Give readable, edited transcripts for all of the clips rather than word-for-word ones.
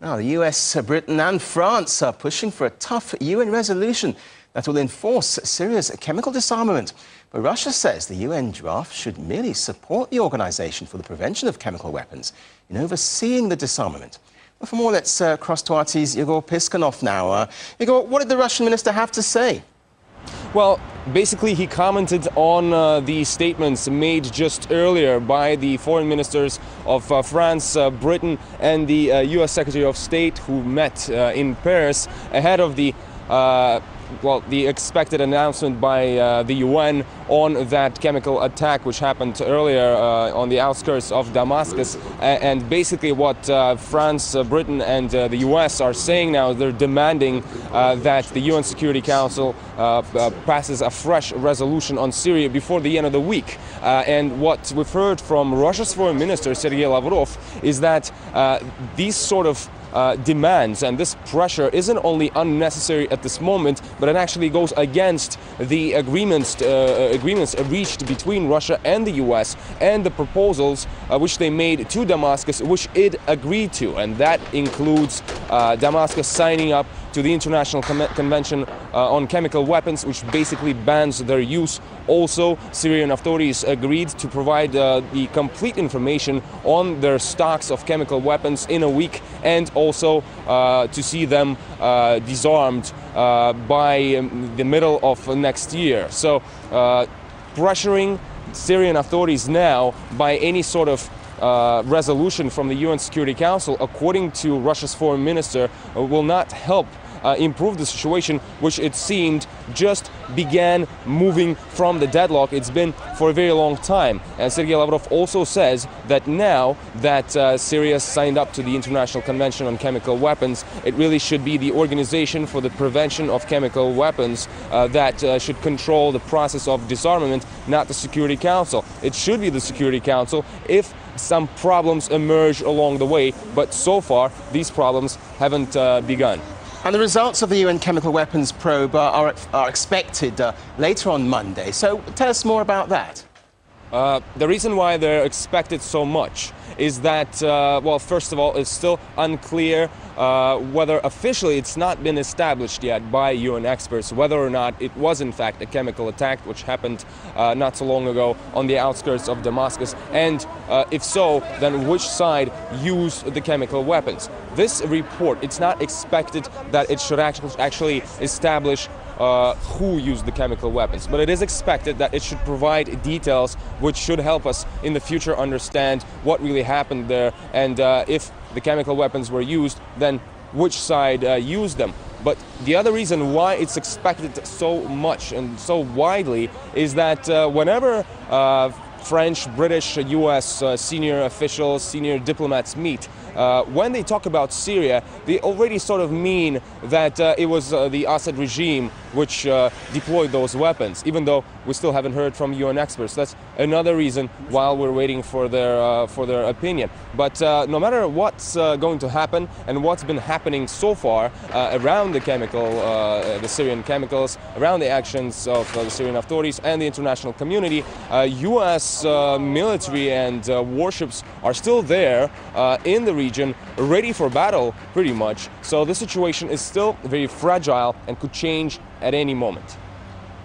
Now, the US, Britain and France are pushing for a tough UN resolution that will enforce Syria's chemical disarmament. But Russia says the UN draft should merely support the Organization for the Prevention of Chemical Weapons in overseeing the disarmament. Well, for more, let's cross to RT's Igor Piskunov now. Igor, what did the Russian minister have to say? Well, basically he commented on the statements made just earlier by the foreign ministers of France, Britain and the US Secretary of State who met in Paris ahead of the expected announcement by the UN on that chemical attack which happened earlier on the outskirts of Damascus. And basically what France, Britain and the US are saying now, they're demanding that the UN Security Council passes a fresh resolution on Syria before the end of the week. And what we've heard from Russia's foreign minister, Sergei Lavrov, is that these sort of demands and this pressure isn't only unnecessary at this moment, but it actually goes against the agreements reached between Russia and the US and the proposals which they made to Damascus, which it agreed to. And that includes Damascus signing up to the International Convention on Chemical Weapons, which basically bans their use. Also, Syrian authorities agreed to provide the complete information on their stocks of chemical weapons in a week, and also to see them disarmed by the middle of next year. So pressuring Syrian authorities now by any sort of resolution from the UN Security Council, according to Russia's foreign minister, will not help improve the situation, which it seemed just began moving from the deadlock it's been for a very long time. And Sergei Lavrov also says that now that Syria signed up to the International Convention on Chemical Weapons, it really should be the Organization for the Prevention of Chemical Weapons that should control the process of disarmament, not the Security Council. It should be the Security Council if some problems emerge along the way, but so far these problems haven't begun. And the results of the UN chemical weapons probe are expected later on Monday. So tell us more about that. The reason why they're expected so much is that, well, first of all, it's still unclear whether officially it's not been established yet by UN experts whether or not it was in fact a chemical attack which happened not so long ago on the outskirts of Damascus, and if so, then which side used the chemical weapons. This report, it's not expected that it should actually establish who used the chemical weapons, but it is expected that it should provide details which should help us in the future understand what really happened there, and if the chemical weapons were used, then which side used them. But the other reason why it's expected so much and so widely is that whenever French, British, US senior officials, senior diplomats meet, when they talk about Syria, they already sort of mean that it was the Assad regime which deployed those weapons, even though we still haven't heard from UN experts. That's another reason while we're waiting for their opinion. But no matter what's going to happen and what's been happening so far around the Syrian chemicals, around the actions of the Syrian authorities and the international community, US military and warships are still there in the region, ready for battle pretty much. So the situation is still very fragile and could change at any moment.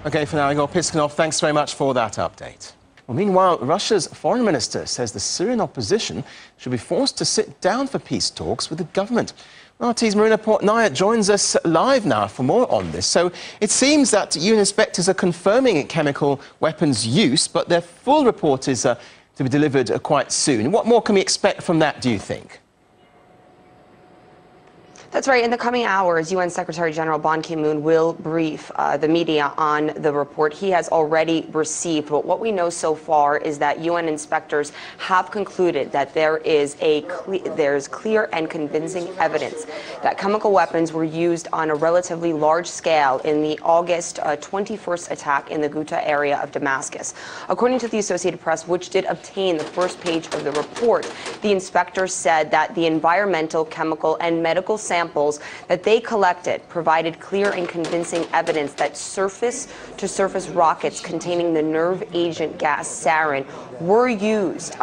Okay, for now, Igor Piskunov, thanks very much for that update. Well, meanwhile, Russia's foreign minister says the Syrian opposition should be forced to sit down for peace talks with the government. RT's Marina Portnaya joins us live now for more on this. So it seems that UN inspectors are confirming chemical weapons use, but their full report is to be delivered quite soon. What more can we expect from that, do you think? That's right. In the coming hours, UN Secretary General Ban Ki-moon will brief the media on the report he has already received. But what we know so far is that UN inspectors have concluded that there is clear and convincing evidence that chemical weapons were used on a relatively large scale in the August 21st attack in the Ghouta area of Damascus. According to the Associated Press, which did obtain the first page of the report, the inspectors said that the environmental, chemical, and medical samples samples that they collected provided clear and convincing evidence that surface-to-surface rockets containing the nerve agent gas sarin were used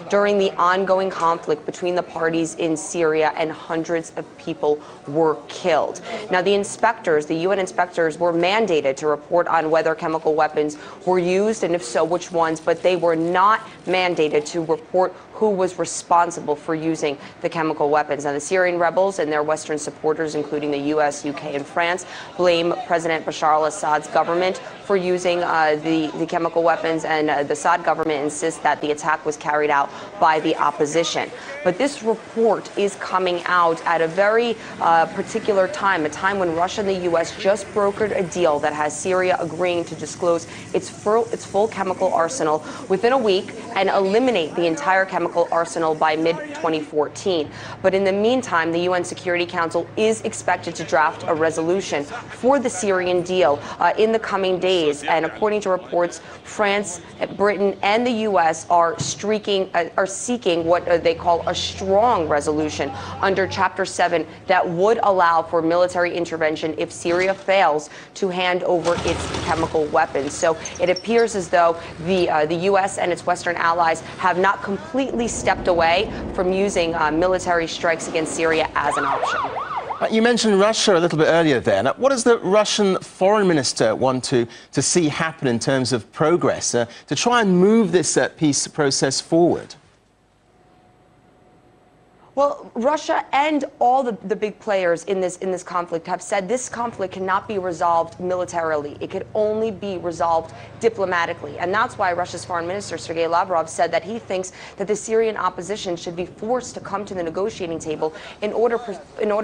during the ongoing conflict between the parties in Syria, and hundreds of people were killed. Now, the UN inspectors, were mandated to report on whether chemical weapons were used, and if so, which ones, but they were not mandated to report who was responsible for using the chemical weapons. Now, the Syrian rebels and their Western supporters, including the U.S., UK, and France, blame President Bashar al-Assad's government for using the chemical weapons, and the Assad government insists that the attack was carried out by the opposition. But this report is coming out at a very particular time, a time when Russia and the U.S. just brokered a deal that has Syria agreeing to disclose its full chemical arsenal within a week and eliminate the entire chemical arsenal by mid-2014. But in the meantime, the UN Security Council is expected to draft a resolution for the Syrian deal in the coming days. And according to reports, France, Britain, and the U.S. are seeking what they call a strong resolution under Chapter 7 that would allow for military intervention if Syria fails to hand over its chemical weapons. So it appears as though the U.S. and its Western allies have not completely stepped away from using military strikes against Syria as an option. You mentioned Russia a little bit earlier there. Now, what does the Russian foreign minister want to see happen in terms of progress to try and move this peace process forward? Well, Russia and all the big players in this conflict have said this conflict cannot be resolved militarily. It could only be resolved diplomatically. And that's why Russia's foreign minister, Sergei Lavrov, said that he thinks that the Syrian opposition should be forced to come to the negotiating table in order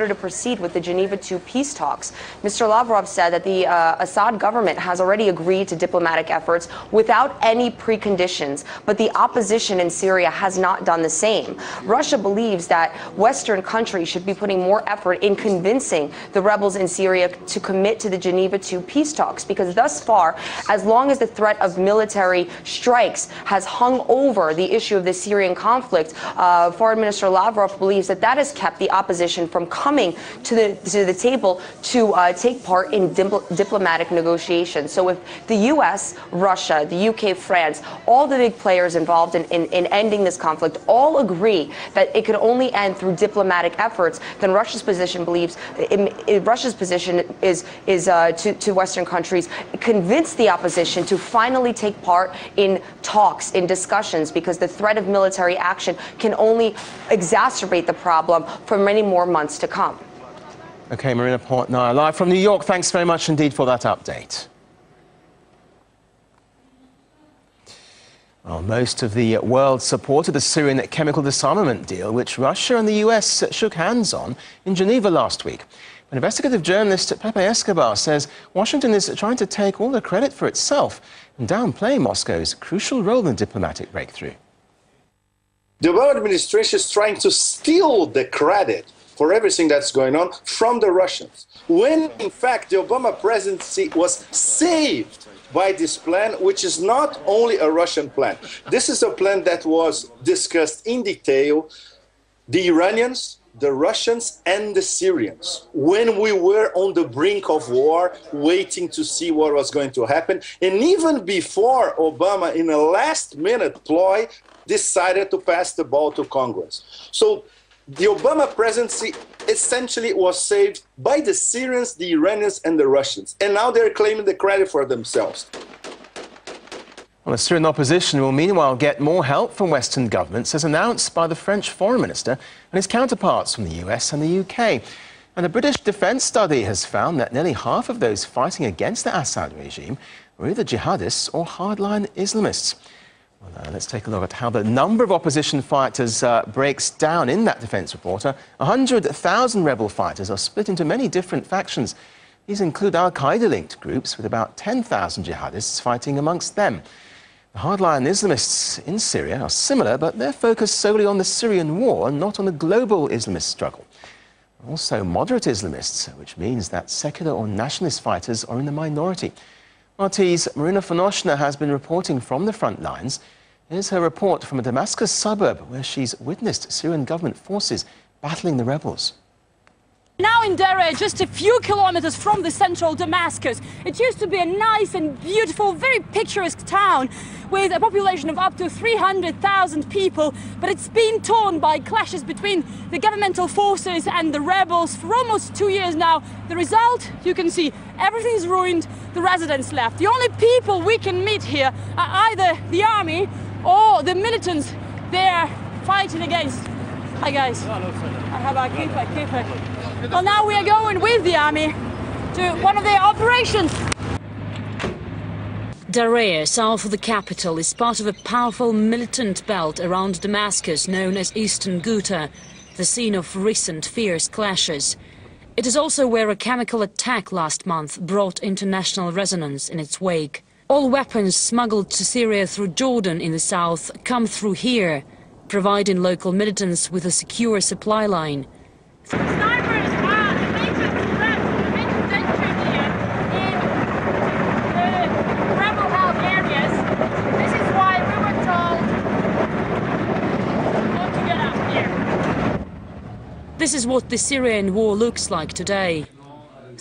to proceed with the Geneva II peace talks. Mr. Lavrov said that the Assad government has already agreed to diplomatic efforts without any preconditions, but the opposition in Syria has not done the same. Russia believes that Western countries should be putting more effort in convincing the rebels in Syria to commit to the Geneva II peace talks, because thus far, as long as the threat of military strikes has hung over the issue of the Syrian conflict, Foreign Minister Lavrov believes that that has kept the opposition from coming to the table to take part in diplomatic negotiations. So if the U.S., Russia, the UK, France, all the big players involved in ending this conflict all agree that it could only end through diplomatic efforts, then Russia's position is to Western countries convince the opposition to finally take part in talks, in discussions, because the threat of military action can only exacerbate the problem for many more months to come. Okay, Marina Portnoy, live from New York. Thanks very much indeed for that update. Well, most of the world supported the Syrian chemical disarmament deal, which Russia and the US shook hands on in Geneva last week. But investigative journalist Pepe Escobar says Washington is trying to take all the credit for itself and downplay Moscow's crucial role in the diplomatic breakthrough. The Obama administration is trying to steal the credit for everything that's going on from the Russians, when in fact the Obama presidency was saved by this plan, which is not only a Russian plan. This is a plan that was discussed in detail, the Iranians, the Russians, and the Syrians, when we were on the brink of war, waiting to see what was going to happen. And even before Obama, in a last-minute ploy, decided to pass the ball to Congress. So the Obama presidency essentially was saved by the Syrians, the Iranians, and the Russians. And now they're claiming the credit for themselves. Well, the Syrian opposition will meanwhile get more help from Western governments, as announced by the French foreign minister and his counterparts from the US and the UK. And a British defence study has found that nearly half of those fighting against the Assad regime were either jihadists or hardline Islamists. Well, let's take a look at how the number of opposition fighters breaks down in that defence report. 100,000 rebel fighters are split into many different factions. These include al-Qaeda-linked groups with about 10,000 jihadists fighting amongst them. The hardline Islamists in Syria are similar, but they're focused solely on the Syrian war and not on the global Islamist struggle. Also moderate Islamists, which means that secular or nationalist fighters are in the minority. RT's Marina Fanoshna has been reporting from the front lines. Here's her report from a Damascus suburb where she's witnessed Syrian government forces battling the rebels. Now in Deraa, just a few kilometers from the central Damascus. It used to be a nice and beautiful, very picturesque town with a population of up to 300,000 people, but it's been torn by clashes between the governmental forces and the rebels for almost 2 years now. The result, you can see, everything's ruined, the residents left. The only people we can meet here are either the army or the militants they're fighting against. Hi guys. Well, now we are going with the army to one of their operations. Deraa, south of the capital, is part of a powerful militant belt around Damascus known as Eastern Ghouta, the scene of recent fierce clashes. It is also where a chemical attack last month brought international resonance in its wake. All weapons smuggled to Syria through Jordan in the south come through here, providing local militants with a secure supply line. Snipers are the major threat, the major danger here in the rebel-held areas. This is why we were told not to get up here. This is what the Syrian war looks like today.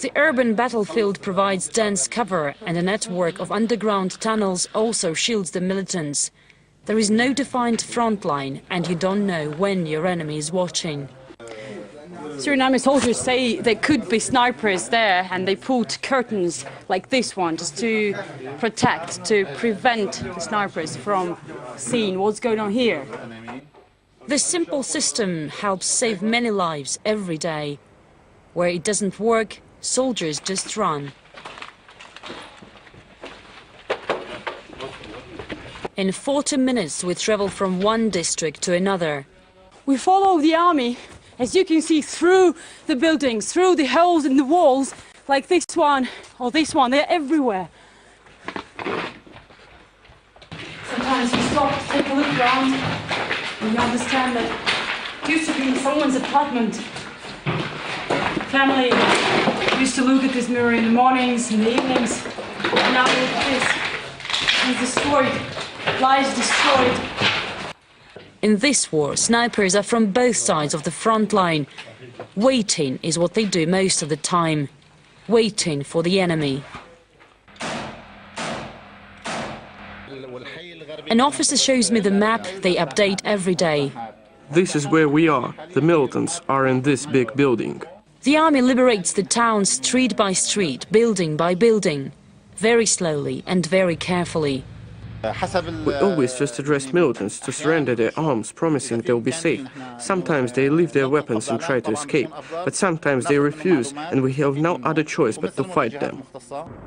The urban battlefield provides dense cover, and a network of underground tunnels also shields the militants. There is no defined front line, and you don't know when your enemy is watching. Syrian army soldiers say there could be snipers there, and they put curtains like this one just to protect, to prevent the snipers from seeing what's going on here. This simple system helps save many lives every day. Where it doesn't work, soldiers just run. In 40 minutes, we travel from one district to another. We follow the army, as you can see, through the buildings, through the holes in the walls, like this one or this one. They're everywhere. Sometimes we stop to take a look around, and you understand that it used to be someone's apartment. Family used to look at this mirror in the mornings, in the evenings, and now look at this. It's destroyed, lies destroyed. In this war, snipers are from both sides of the front line. Waiting is what they do most of the time. Waiting for the enemy. An officer shows me the map they update every day. This is where we are. The militants are in this big building. The army liberates the town street by street, building by building, very slowly and very carefully. We always just address militants to surrender their arms, promising they'll be safe. Sometimes they leave their weapons and try to escape, but sometimes they refuse, and we have no other choice but to fight them.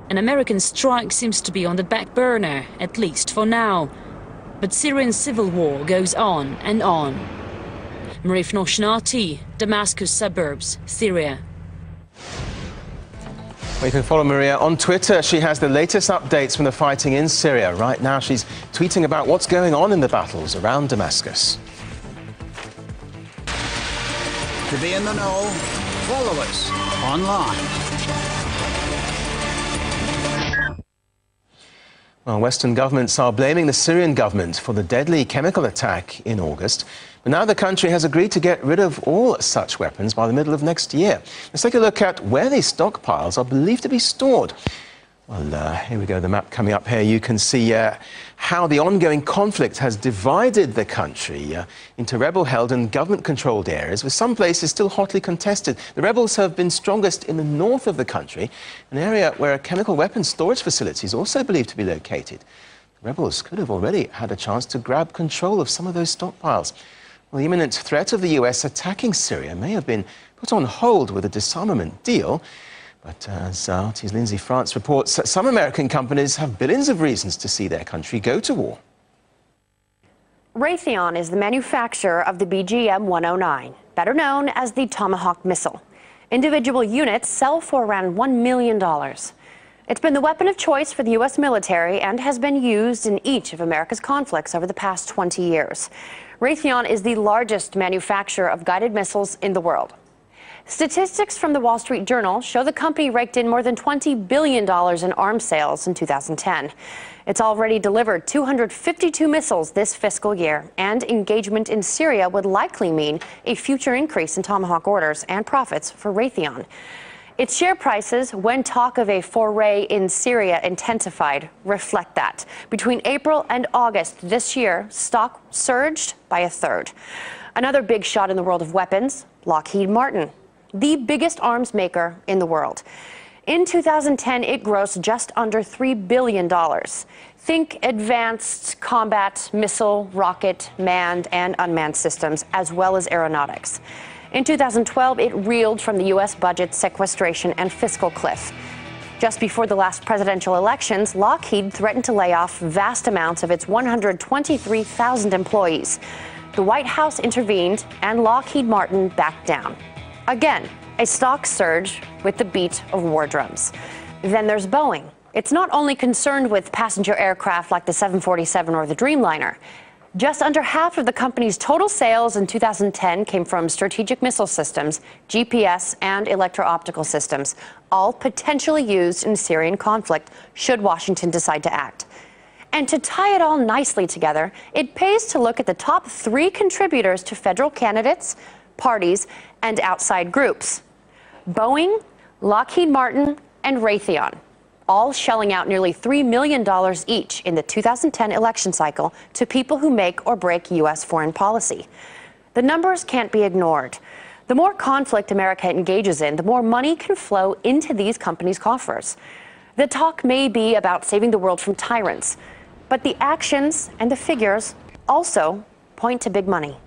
An American strike seems to be on the back burner, at least for now. But Syrian civil war goes on and on. Marif Noshnati, Damascus suburbs, Syria. Well, you can follow Maria on Twitter. She has the latest updates from the fighting in Syria. Right now, she's tweeting about what's going on in the battles around Damascus. To be in the know, follow us online. Well, Western governments are blaming the Syrian government for the deadly chemical attack in August. But now the country has agreed to get rid of all such weapons by the middle of next year. Let's take a look at where these stockpiles are believed to be stored. Well, here we go, the map coming up here. You can see how the ongoing conflict has divided the country into rebel-held and government-controlled areas, with some places still hotly contested. The rebels have been strongest in the north of the country, an area where a chemical weapons storage facility is also believed to be located. The rebels could have already had a chance to grab control of some of those stockpiles. Well, the imminent threat of the US attacking Syria may have been put on hold with a disarmament deal. But as RT's Lindsay France reports, some American companies have billions of reasons to see their country go to war. Raytheon is the manufacturer of the BGM-109, better known as the Tomahawk missile. Individual units sell for around $1 million. It's been the weapon of choice for the U.S. military and has been used in each of America's conflicts over the past 20 years. Raytheon is the largest manufacturer of guided missiles in the world. Statistics from the Wall Street Journal show the company raked in more than $20 billion in arms sales in 2010. It's already delivered 252 missiles this fiscal year, and engagement in Syria would likely mean a future increase in Tomahawk orders and profits for Raytheon. Its share prices, when talk of a foray in Syria intensified, reflect that. Between April and August this year, stock surged by a third. Another big shot in the world of weapons, Lockheed Martin, the biggest arms maker in the world. In 2010, it grossed just under $3 billion. Think advanced combat, missile, rocket, manned and unmanned systems, as well as aeronautics. In 2012, it reeled from the U.S. budget sequestration and fiscal cliff. Just before the last presidential elections, Lockheed threatened to lay off vast amounts of its 123,000 employees. The White House intervened, and Lockheed Martin backed down. Again, a stock surge with the beat of war drums. Then there's Boeing. It's not only concerned with passenger aircraft like the 747 or the Dreamliner. Just under half of the company's total sales in 2010 came from strategic missile systems, GPS, and electro-optical systems, all potentially used in Syrian conflict should Washington decide to act. And to tie it all nicely together, it pays to look at the top 3 contributors to federal candidates, parties, and outside groups: Boeing, Lockheed Martin, and Raytheon, all shelling out nearly $3 million each in the 2010 election cycle to people who make or break U.S. foreign policy. The numbers can't be ignored. The more conflict America engages in, the more money can flow into these companies' coffers. The talk may be about saving the world from tyrants, but the actions and the figures also point to big money.